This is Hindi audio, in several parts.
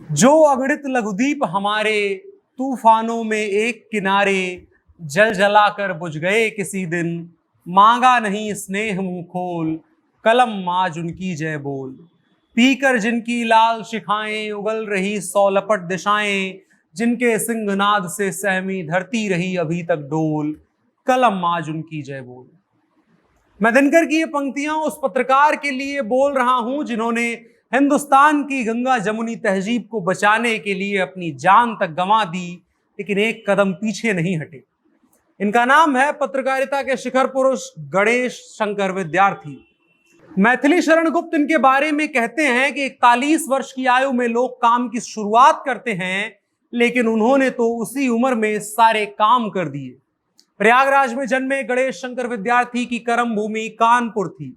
जो अगणित लघुदीप हमारे तूफानों में एक किनारे जल जलाकर बुझ गए किसी दिन, मांगा नहीं स्नेह मुंह खोल, कलम आज उनकी जय बोल। पीकर जिनकी लाल शिखाएं उगल रही सौलपट दिशाएं, जिनके सिंहनाद से सहमी धरती रही अभी तक डोल, कलम आज उनकी जय बोल। मैं दिनकर की ये पंक्तियां उस पत्रकार के लिए बोल रहा हूं जिन्होंने हिंदुस्तान की गंगा जमुनी तहजीब को बचाने के लिए अपनी जान तक गंवा दी, लेकिन एक कदम पीछे नहीं हटे। इनका नाम है पत्रकारिता के शिखर पुरुष गणेश शंकर विद्यार्थी। मैथिली शरण गुप्त इनके बारे में कहते हैं कि 41 वर्ष की आयु में लोग काम की शुरुआत करते हैं, लेकिन उन्होंने तो उसी उम्र में सारे काम कर दिए। प्रयागराज में जन्मे गणेश शंकर विद्यार्थी की कर्म भूमि कानपुर थी।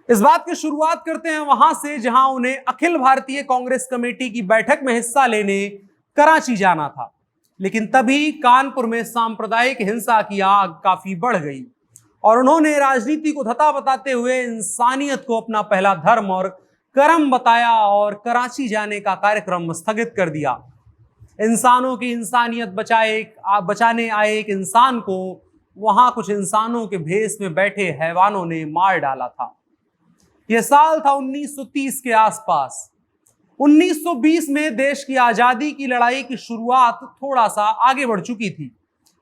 इस बात की शुरुआत करते हैं वहां से जहां उन्हें अखिल भारतीय कांग्रेस कमेटी की बैठक में हिस्सा लेने कराची जाना था, लेकिन तभी कानपुर में सांप्रदायिक हिंसा की आग काफी बढ़ गई और उन्होंने राजनीति को धता बताते हुए इंसानियत को अपना पहला धर्म और कर्म बताया और कराची जाने का कार्यक्रम स्थगित कर दिया। इंसानों की इंसानियत बचाने आए एक इंसान को वहां कुछ इंसानों के भेष में बैठे हैवानों ने मार डाला था। यह साल था 1930 के आसपास। 1920 में देश की आजादी की लड़ाई की शुरुआत थोड़ा सा आगे बढ़ चुकी थी।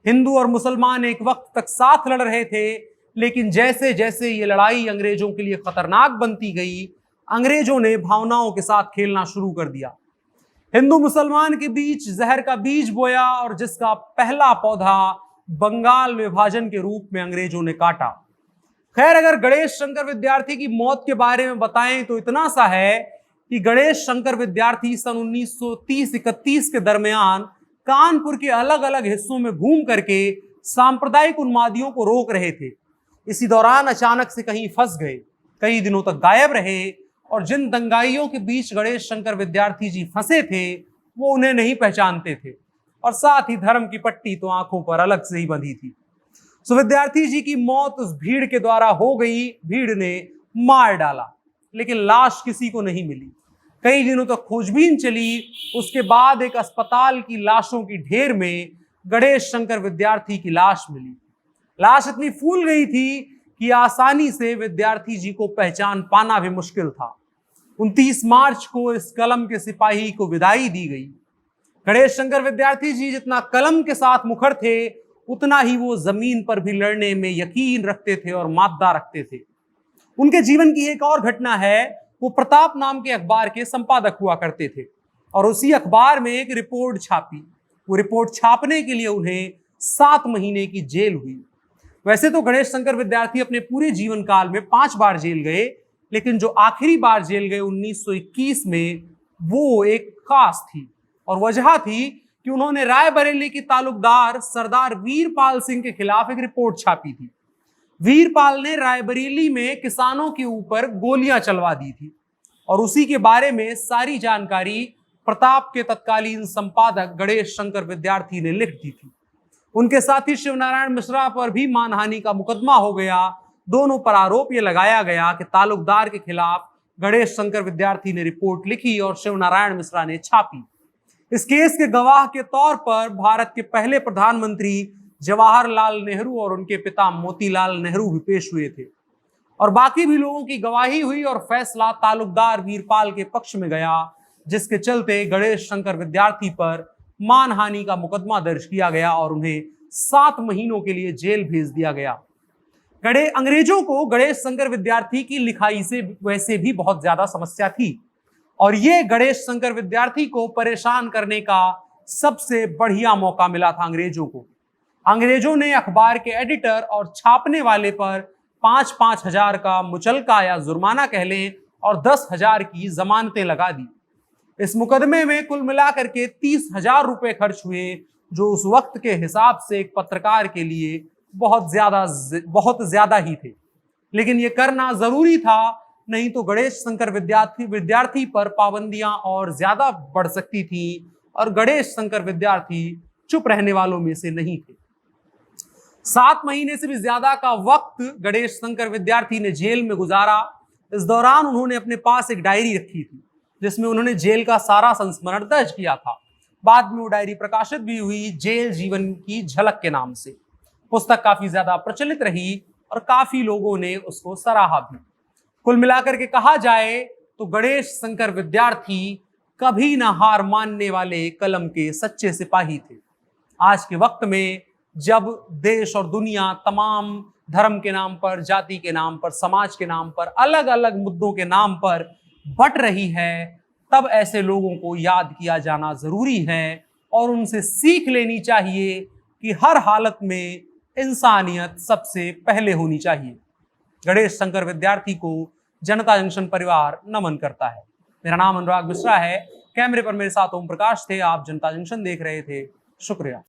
हिंदू और मुसलमान एक वक्त तक साथ लड़ रहे थे, लेकिन जैसे जैसे ये लड़ाई अंग्रेजों के लिए खतरनाक बनती गई, अंग्रेजों ने भावनाओं के साथ खेलना शुरू कर दिया। हिंदू मुसलमान के बीच जहर का बीज बोया और जिसका पहला पौधा बंगाल विभाजन के रूप में अंग्रेजों ने काटा। खैर, अगर गणेश शंकर विद्यार्थी की मौत के बारे में बताएं तो इतना सा है कि गणेश शंकर विद्यार्थी सन 1930-31 के दरमियान कानपुर के अलग अलग हिस्सों में घूम करके सांप्रदायिक उन्मादियों को रोक रहे थे। इसी दौरान अचानक से कहीं फंस गए, कई दिनों तक गायब रहे और जिन दंगाइयों के बीच गणेश शंकर विद्यार्थी जी फंसे थे वो उन्हें नहीं पहचानते थे और साथ ही धर्म की पट्टी तो आंखों पर अलग से ही बंधी थी। सो विद्यार्थी जी की मौत उस भीड़ के द्वारा हो गई। भीड़ ने मार डाला, लेकिन लाश किसी को नहीं मिली। कई दिनों तक खोजबीन चली। उसके बाद एक अस्पताल की लाशों की ढेर में गणेश शंकर विद्यार्थी की लाश मिली। लाश इतनी फूल गई थी कि आसानी से विद्यार्थी जी को पहचान पाना भी मुश्किल था। 29 मार्च को इस कलम के सिपाही को विदाई दी गई। गणेश शंकर विद्यार्थी जी जितना कलम के साथ मुखर थे, उतना ही वो जमीन पर भी लड़ने में यकीन रखते थे और मादा रखते थे। उनके जीवन की एक और घटना है। वो प्रताप नाम के अखबार के संपादक हुआ करते थे और उसी अखबार में एक रिपोर्ट छापी। वो रिपोर्ट छापने के लिए उन्हें 7 महीने की जेल हुई। वैसे तो गणेश शंकर विद्यार्थी अपने पूरे जीवन काल में 5 बार जेल गए, लेकिन जो आखिरी बार जेल गए 1921 में, वो एक खास थी और वजह थी कि उन्होंने रायबरेली की तालुकदार सरदार वीरपाल सिंह के खिलाफ एक रिपोर्ट छापी थी। वीरपाल ने रायबरेली में किसानों के ऊपर गोलियां चलवा दी थी और उसी के बारे में सारी जानकारी प्रताप के तत्कालीन संपादक गणेश शंकर विद्यार्थी ने लिख दी थी। उनके साथी शिवनारायण मिश्रा पर भी मानहानि का मुकदमा हो गया। दोनों पर आरोप यह लगाया गया कि तालुकदार के खिलाफ गणेश शंकर विद्यार्थी ने रिपोर्ट लिखी और शिवनारायण मिश्रा ने छापी। इस केस के गवाह के तौर पर भारत के पहले प्रधानमंत्री जवाहरलाल नेहरू और उनके पिता मोतीलाल नेहरू भी पेश हुए थे और बाकी भी लोगों की गवाही हुई और फैसला तालुकदार वीरपाल के पक्ष में गया, जिसके चलते गणेश शंकर विद्यार्थी पर मानहानि का मुकदमा दर्ज किया गया और उन्हें 7 महीनों के लिए जेल भेज दिया गया। अंग्रेजों को गणेश शंकर विद्यार्थी की लिखाई से वैसे भी बहुत ज्यादा समस्या थी और ये गणेश शंकर विद्यार्थी को परेशान करने का सबसे बढ़िया मौका मिला था अंग्रेजों को। अंग्रेजों ने अखबार के एडिटर और छापने वाले पर 5-5 हजार का मुचलका या जुर्माना कह लें और 10,000 की जमानतें लगा दी। इस मुकदमे में कुल मिलाकर के 30,000 रुपए खर्च हुए, जो उस वक्त के हिसाब से एक पत्रकार के लिए बहुत ज्यादा ही थे, लेकिन ये करना जरूरी था, नहीं तो गणेश शंकर विद्यार्थी पर पाबंदियां और ज्यादा बढ़ सकती थी और गणेश शंकर विद्यार्थी चुप रहने वालों में से नहीं थे। 7 महीने से भी ज्यादा का वक्त गणेश शंकर विद्यार्थी ने जेल में गुजारा। इस दौरान उन्होंने अपने पास एक डायरी रखी थी जिसमें उन्होंने जेल का सारा संस्मरण दर्ज किया था। बाद में वो डायरी प्रकाशित भी हुई जेल जीवन की झलक के नाम से। पुस्तक काफी ज्यादा प्रचलित रही और काफी लोगों ने उसको सराहा भी। कुल मिलाकर के कहा जाए तो गणेश शंकर विद्यार्थी कभी ना हार मानने वाले कलम के सच्चे सिपाही थे। आज के वक्त में जब देश और दुनिया तमाम धर्म के नाम पर, जाति के नाम पर, समाज के नाम पर, अलग अलग मुद्दों के नाम पर बट रही है, तब ऐसे लोगों को याद किया जाना जरूरी है और उनसे सीख लेनी चाहिए कि हर हालत में इंसानियत सबसे पहले होनी चाहिए। गणेश शंकर विद्यार्थी को जनता जंक्शन परिवार नमन करता है। मेरा नाम अनुराग मिश्रा है। कैमरे पर मेरे साथ ओम प्रकाश थे। आप जनता जंक्शन देख रहे थे। शुक्रिया।